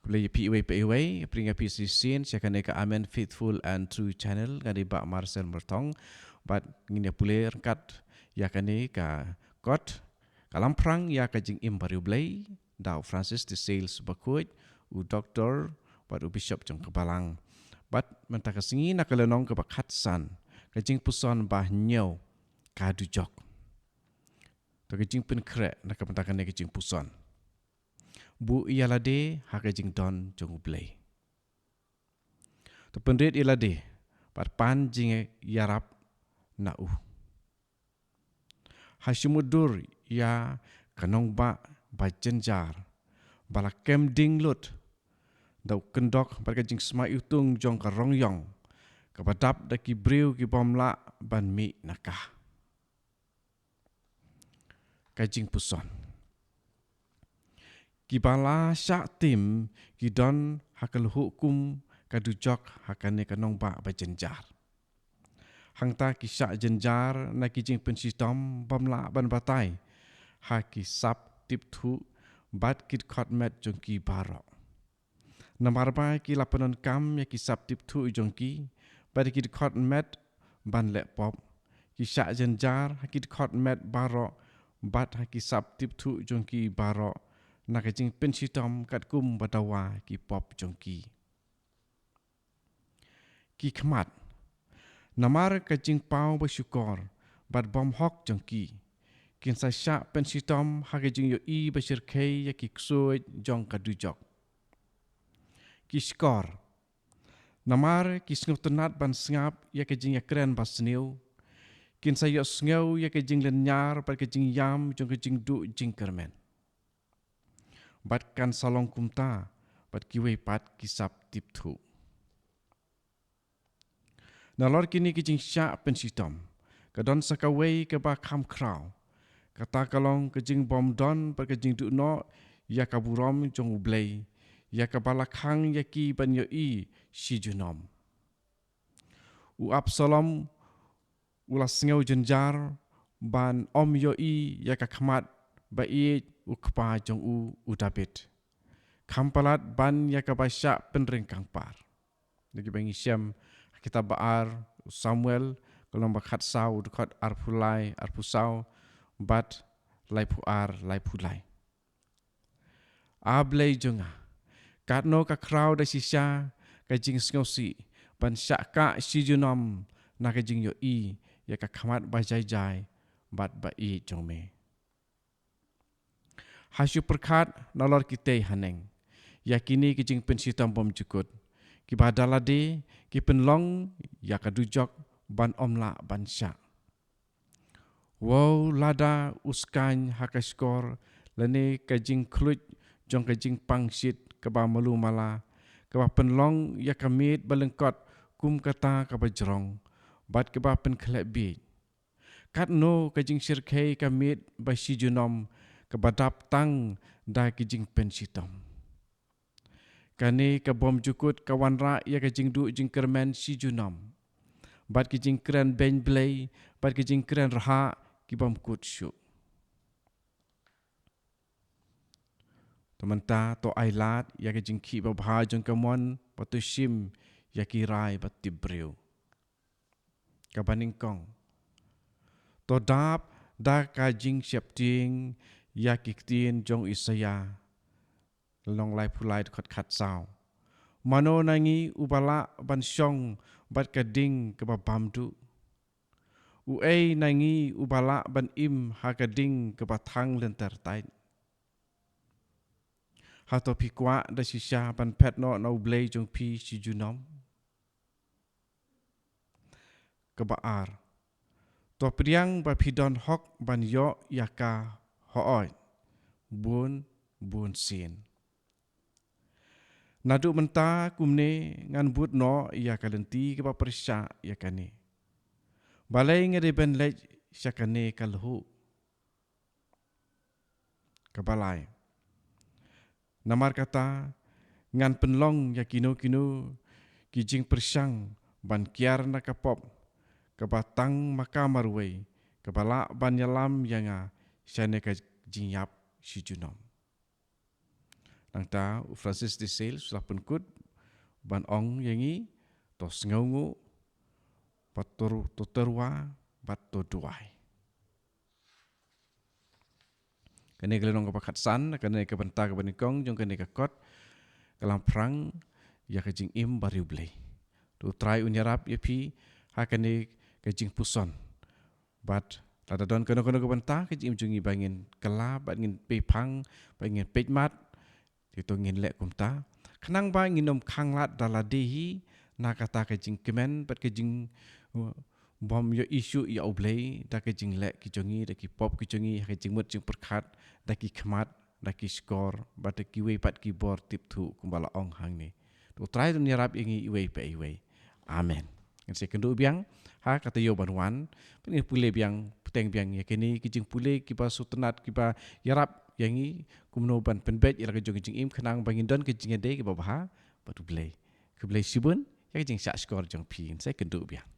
Play PWPW, bring a piece of scene, siakan eka Amen Faithful and True Channel, ngadi Bak Marcel Mertong, but ngini pulih rengkat, ya kani ka kot, kalam perang ya kajing imbariu blay, dau Francis di sales bakut, u doktor, but u bishop jong kebalang, but mentaka singi nakalenong ke bakatsan, kajing puson bah nyau, kadu jok, to kajing pen krek nakapentakan kajing puson. Bu ialade hakajing don jong blay. To pendrit ialade par pan jing yarap na u. Hashumudur ya kanong ba jenjar bala kem ding lut dau kendok par kajing sma utung jong karong yong kabadap da ki briu ki bomla ban mi nakah. Kajing puson. Kibala syak tim kidon hakal hukum kadujok hakane kanong ba jenjar. Hangta kisyak jenjar na kijing pensistom bamla ban batai haki sap tip thu bat kid kot met jongki barok. Namarba ki lapanon kam ya ki sap tip thu jongki bat kid kot met ban lek pop kisyak jenjar haki kot met barok bat haki sap tip thu jongki barok na kajing pensitom kat kum badawa ki pop jongki. Ki khmat. Namar kajing pau bersyukur bat bom hok jongki. Kin sa syak pensitom ha kajing yo i besyir kei ya ki ksuit jong kadujok. Ki skor. Namar ki sngap tenat ban sngap ya kajing ya keren bas seniu. Kin sa yo sngau ya kajing lenyar bat kajing yam jong kajing du jing kermen. Bat kan salong kumta, bat kiwe pat kisap tip thu. Nalor kini kijing syak pensitom, kadon sakawai ke ba kam kraw, kata kalong kijing bom don bat kijing du no, ya kaburom jong ublay, ya kabalakhang ya ki ban yo i si junom. U Absalom, ula sengau jenjar, ban om yo i ya kakmat ba i ukpa jong u David. Kampalat ban ya kabasyak penringkang par. Lagi bangi syam kita baar Samuel kalau bakat sau dekat arpusau bat lai puar lai pulai. Ablay jonga. Katno ka crowd da sisya kajing sngosi ban syaka si junom na kajing yo i ya ka khamat bajai bat ba i jongme. Hasyu perkat nalor kita haneng. Yakini kijing pensitam bom jukut. Ki badalade ki penlong ya kadujok ban omla ban syak. Wow lada uskan hakaskor lene kajing kluj jong kajing pangsit kaba malu mala kaba penlong ya kamit balengkot kum kata kaba jerong bat kaba penklek bi. Kat no kajing sirkei kamit basi junom kebadap tang da kijing pensitom. Kani kabom jukut kawan ra ya kijing du jing kermen si junom. Bat kijing keren ben blay, bat kijing keren raha kibom kut syuk. Temanta to ailat ya kijing ki babha jong kamon patu shim ya kirai bat tibriu. Kabaningkong. To dap da kajing syapting ya kiktin jong Isaya long lai pulai kot khat sao mano nangi ubala ban syong bat kading ke babamdu u ei nangi ubala ban im ha kading ke batang lenter tait ha to pikwa da sisya ban pet no na ublei jong pi si junom ke baar to priang ba pidon hok ban yo yaka hooi bun sin. Nadu menta kumne ngan but no ya kalenti ke ba persya ya kane. Balai ngade ben lej syakane kalhu. Kebalai. Namar kata ngan penlong ya kino kijing persyang ban kiar na kapop kebatang makamarway kebala ban yalam yanga syane ka jingyap si junom. nang ta Francis de Sales sudah penkut ban ong yangi to sengaungu patur to terwa bat to duai. Kene gelenong kepakat san, kene kebenta kebenikong, jong kene kekot kelam perang ya kejing im bariu blei. Tu try unyarap ya pi ha kene kejing puson. Bat lada don kene kebenta kejing jungi bangin kela bangin pepang bangin pejmat itu ngin lek kumta. Kenang ba nginom kanglat daladehi na kata kejing kemen bat kejing bom yo isu ya oblei da kejing lek kijongi da ki pop kijongi kejing mut jing perkat da ki kemat da ki skor bat ki we pat ki bor tip tu kumbala ong hang ni. Tu try tu nyarap ingi iwe pe iwe. Amen. Ngan se kendu biang ha kata yo banwan pengin pule biang peteng biang ya kini kijing pule kiba sutenat kiba yarap yangi kumno ban penbet ila kejong kijing im kenang bangin don kijing ade kiba baha batu blei. Ke blei sibun ya kijing sak skor jong pi se kendu biang.